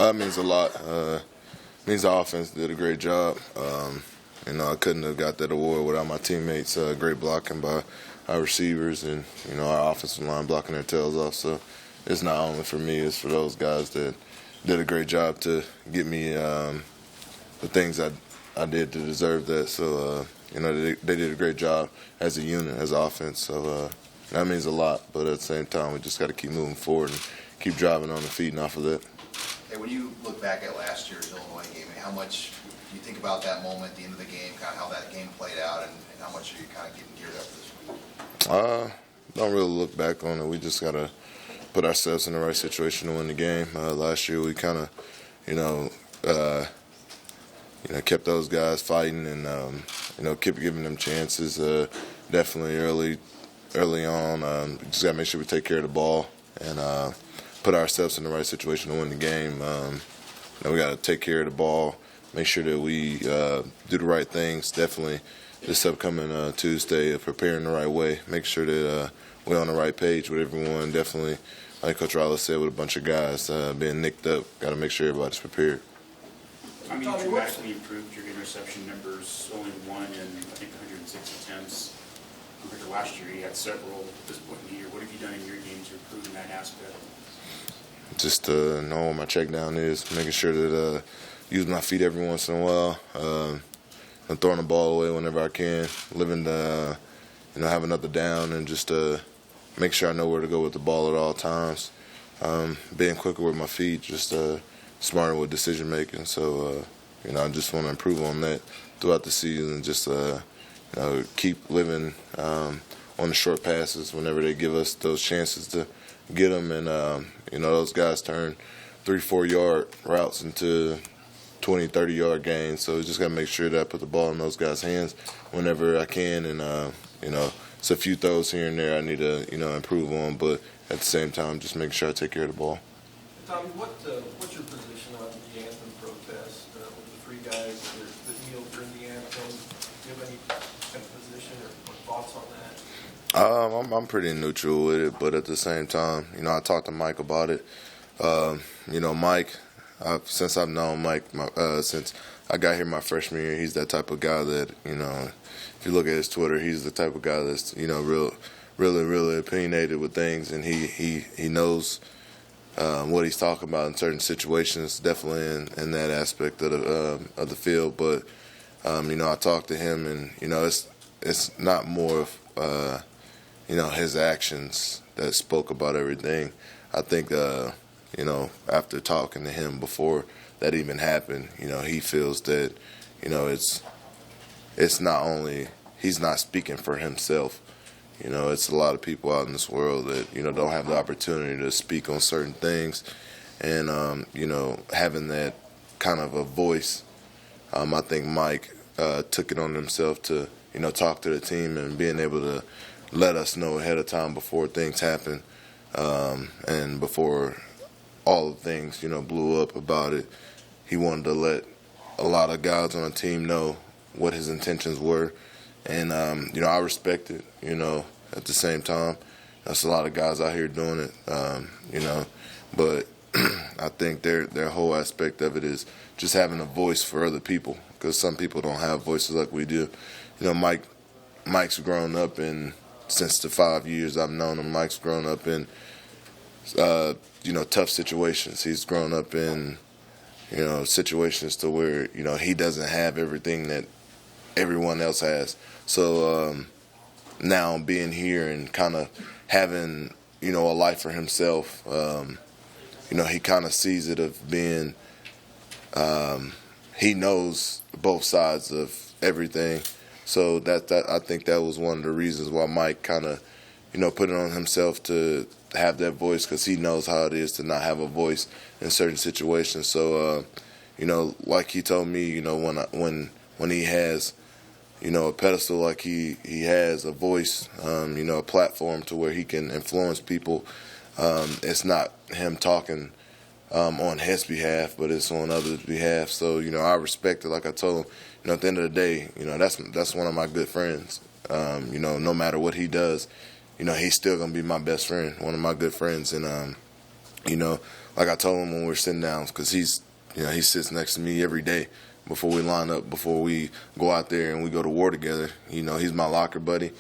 It means a lot. Means the offense did a great job. I couldn't have got that award without my teammates. Great blocking by our receivers and, our offensive line blocking their tails off. So it's not only for me, it's for those guys that did a great job to get me the things I did to deserve that. So, they did a great job as a unit, as an offense. So that means a lot. But at the same time, we just got to keep moving forward and keep driving on the feet off of that. Hey, when you look back at last year's Illinois game, how much do you think about that moment at the end of the game, kind of how that game played out, and how much are you kind of getting geared up this week? Don't really look back on it. We just got to put ourselves in the right situation to win the game. Last year we kind of, kept those guys fighting and, kept giving them chances. Definitely early on, just got to make sure we take care of the ball and put ourselves in the right situation to win the game. We got to take care of the ball, make sure that we do the right things. Definitely this upcoming Tuesday, preparing the right way, make sure that we're on the right page with everyone. Definitely, like Coach Riley said, with a bunch of guys being nicked up, got to make sure everybody's prepared. I mean, you dramatically improved your interception numbers, only one in, I think, 106 attempts. Compared to last year, you had several at this point in the year. What have you done in your game to improve in that aspect? Just know what my check down is, making sure that use my feet every once in a while, and throwing the ball away whenever I can, have another down, and just make sure I know where to go with the ball at all times. Being quicker with my feet, just smarter with decision making. So I just want to improve on that throughout the season. Just keep living on the short passes whenever they give us those chances to get them, and those guys turn 3-4 yard routes into 20-30 yard gains. So just got to make sure that I put the ball in those guys' hands whenever I can, and it's a few throws here and there I need to improve on, but at the same time just make sure I take care of the ball. Tommy, what's your position on the anthem protest with the three guys that kneeled during the anthem? Do you have any kind of position or thoughts on that? I'm pretty neutral with it, but at the same time, I talked to Mike about it. Mike, since I've known Mike, since I got here my freshman year, he's that type of guy that, if you look at his Twitter, he's the type of guy that's, really opinionated with things, and he knows what he's talking about in certain situations, definitely in that aspect of the field. But, I talked to him, and, it's not more of, his actions that spoke about everything. I think, after talking to him before that even happened, he feels that, it's not only, he's not speaking for himself. It's a lot of people out in this world that, don't have the opportunity to speak on certain things. And, having that kind of a voice, I think Mike took it on himself to, talk to the team and being able to let us know ahead of time before things happen, and before all the things, blew up about it. He wanted to let a lot of guys on the team know what his intentions were. And, I respect it, at the same time. That's a lot of guys out here doing it, But I think their whole aspect of it is just having a voice for other people, because some people don't have voices like we do. Mike's grown up since the 5 years I've known him, Mike's grown up in, tough situations. He's grown up in, situations to where, he doesn't have everything that everyone else has. So now being here and kind of having, a life for himself, he kind of sees it of being, he knows both sides of everything. So that I think that was one of the reasons why Mike kind of, put it on himself to have that voice, because he knows how it is to not have a voice in certain situations. So, like he told me, when he has, a pedestal like he has, a voice, a platform to where he can influence people, it's not him talking on his behalf, but it's on others' behalf. So, I respect it. Like I told him, at the end of the day, that's one of my good friends. No matter what he does, he's still going to be my best friend, one of my good friends. And, like I told him when we were sitting down, because he sits next to me every day before we line up, before we go out there and we go to war together. He's my locker buddy.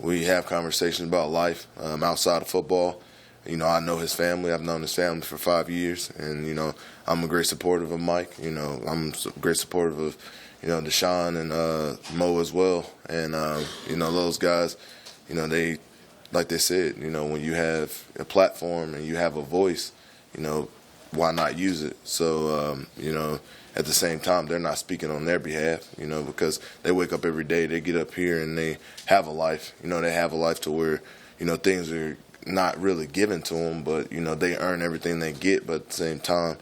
We have conversations about life outside of football. I know his family. I've known his family for 5 years, and I'm a great supporter of Mike. I'm a great supporter of Deshaun and Mo as well. And those guys, they, like they said, when you have a platform and you have a voice, why not use it? So at the same time, they're not speaking on their behalf, because they wake up every day, they get up here and they have a life. They have a life to where things are not really given to them, but they earn everything they get. But at the same time,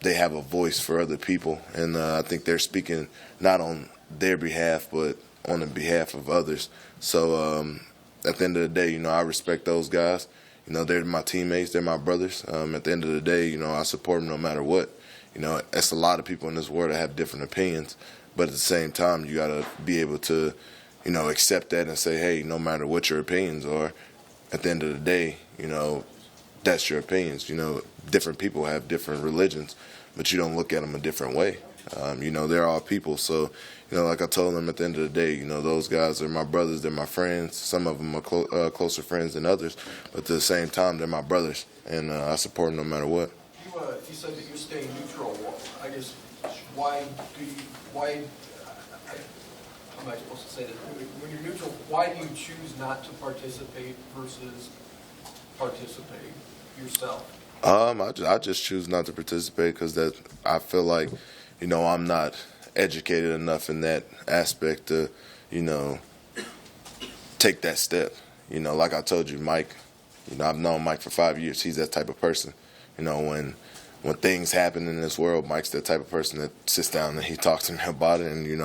they have a voice for other people, and I think they're speaking not on their behalf, but on the behalf of others. So at the end of the day, I respect those guys. They're my teammates, they're my brothers. At the end of the day, I support them no matter what. It's a lot of people in this world that have different opinions, but at the same time, you got to be able to accept that and say, hey, no matter what your opinions are, at the end of the day, that's your opinions. Different people have different religions, but you don't look at them a different way. They're all people. So, like I told them at the end of the day, those guys are my brothers, they're my friends. Some of them are closer friends than others, but at the same time, they're my brothers, and I support them no matter what. You said that you're staying neutral. I guess, how am I supposed to say that? When you're neutral, why do you choose not to participate versus participate yourself? I just choose not to participate because I feel like, I'm not educated enough in that aspect to, take that step. Like I told you, Mike, I've known Mike for 5 years. He's that type of person. When things happen in this world, Mike's that type of person that sits down and he talks to me about it, and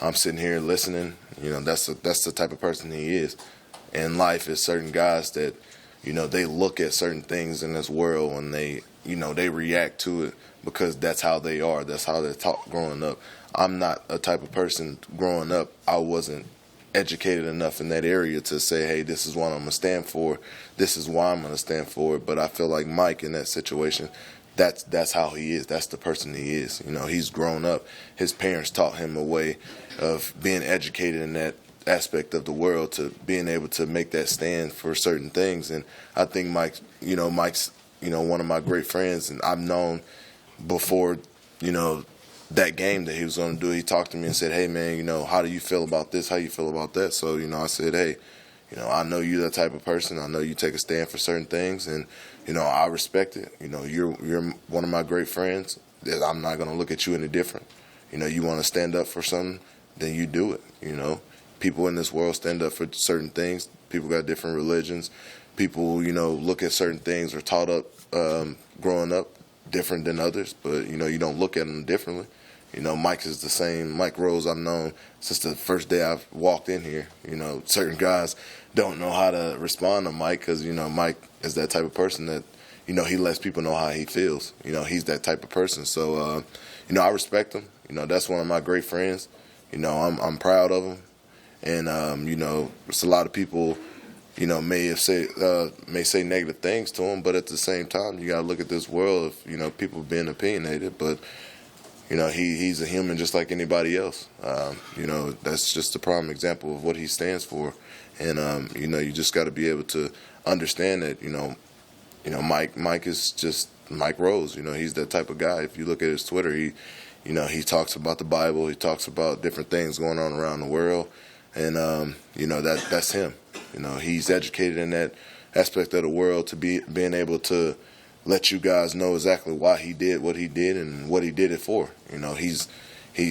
I'm sitting here listening. That's the type of person he is. In life, is certain guys that they look at certain things in this world and they react to it because that's how they are. That's how they're taught growing up. I'm not a type of person growing up. I wasn't educated enough in that area to say, hey, this is what I'm going to stand for. This is why I'm going to stand for it. But I feel like Mike in that situation, that's how he is. That's the person he is. He's grown up. His parents taught him a way of being educated in that aspect of the world to being able to make that stand for certain things. And I think Mike's one of my great friends, and I've known before, that game that he was going to do. He talked to me and said, hey, man, how do you feel about this? How you feel about that? So, I said, hey, I know you're that type of person. I know you take a stand for certain things, and, I respect it. You're one of my great friends. I'm not going to look at you any different. You want to stand up for something, then you do it. People in this world stand up for certain things. People got different religions. People, look at certain things or taught up growing up different than others, but, you don't look at them differently. Mike is the same. Mike Rose I've known since the first day I've walked in here. Certain guys don't know how to respond to Mike because, Mike is that type of person that, he lets people know how he feels. He's that type of person. So, I respect him. That's one of my great friends. I'm proud of him. And, it's a lot of people, may say negative things to him, but at the same time, you got to look at this world of, people being opinionated, but, he's a human just like anybody else. That's just a prime example of what he stands for. And, you just got to be able to understand that, Mike is just Mike Rose. He's that type of guy. If you look at his Twitter, he talks about the Bible. He talks about different things going on around the world. And, that's him. He's educated in that aspect of the world to being able to let you guys know exactly why he did what he did and what he did it for. He's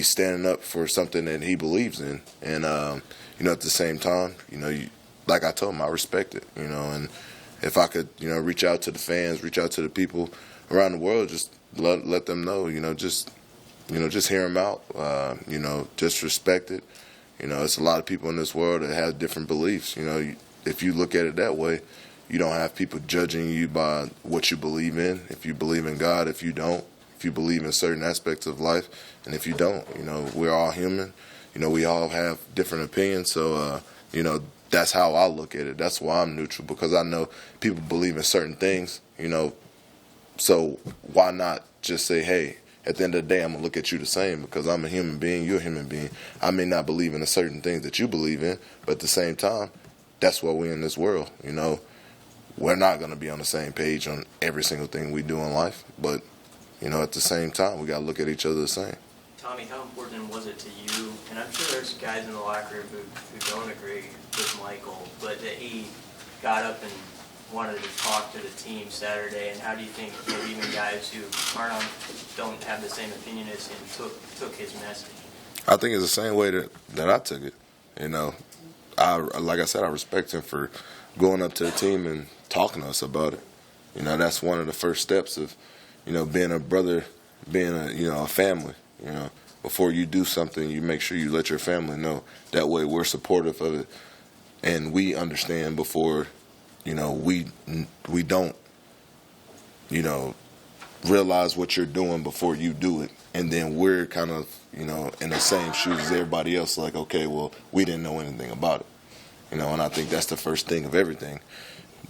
standing up for something that he believes in. And, at the same time, like I told him, I respect it, and if I could, reach out to the fans, reach out to the people around the world, just let them know, just hear them out, just respect it. It's a lot of people in this world that have different beliefs. If you look at it that way, you don't have people judging you by what you believe in. If you believe in God, if you don't, if you believe in certain aspects of life, and if you don't, we're all human. We all have different opinions. So, that's how I look at it. That's why I'm neutral, because I know people believe in certain things, you know. So why not just say, hey, at the end of the day, I'm going to look at you the same because I'm a human being, you're a human being. I may not believe in a certain things that you believe in, but at the same time, that's why we're in this world, you know. We're not going to be on the same page on every single thing we do in life, but, you know, at the same time, we got to look at each other the same. Tommy, how important was it to you, and I'm sure there's guys in the locker room who don't agree with Michael, but that he got up and wanted to talk to the team Saturday, and how do you think maybe even guys who don't have the same opinion as him took his message? I think it's the same way that I took it. You know, like I said, I respect him for going up to the team and talking to us about it. You know, that's one of the first steps of, you know, being a brother, being a family. You know, before you do something, you make sure you let your family know. That way, we're supportive of it, and we understand before, you know, we don't, you know, realize what you're doing before you do it, and then we're kind of, you know, in the same shoes as everybody else. Like, okay, well, we didn't know anything about it, you know, and I think that's the first thing of everything.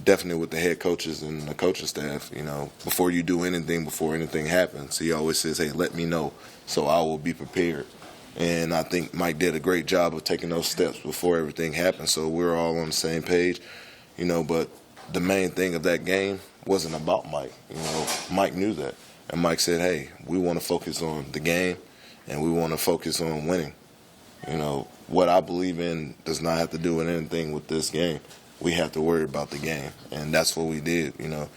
Definitely with the head coaches and the coaching staff, you know, before you do anything, before anything happens, he always says, hey, let me know so I will be prepared. And I think Mike did a great job of taking those steps before everything happened, so we're all on the same page, you know. But the main thing of that game wasn't about Mike. You know, Mike knew that. And Mike said, hey, we want to focus on the game and we want to focus on winning. You know, what I believe in does not have to do with anything with this game. We have to worry about the game, and that's what we did. You know,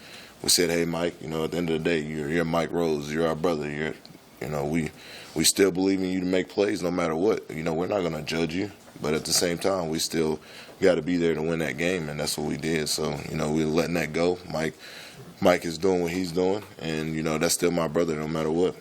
we said, hey, Mike, you know, at the end of the day, you're Mike Rose, you're our brother. You know, we still believe in you to make plays no matter what. You know, we're not going to judge you, but at the same time, we still got to be there to win that game, and that's what we did. So, you know, we're letting that go. Mike is doing what he's doing, and, you know, that's still my brother no matter what.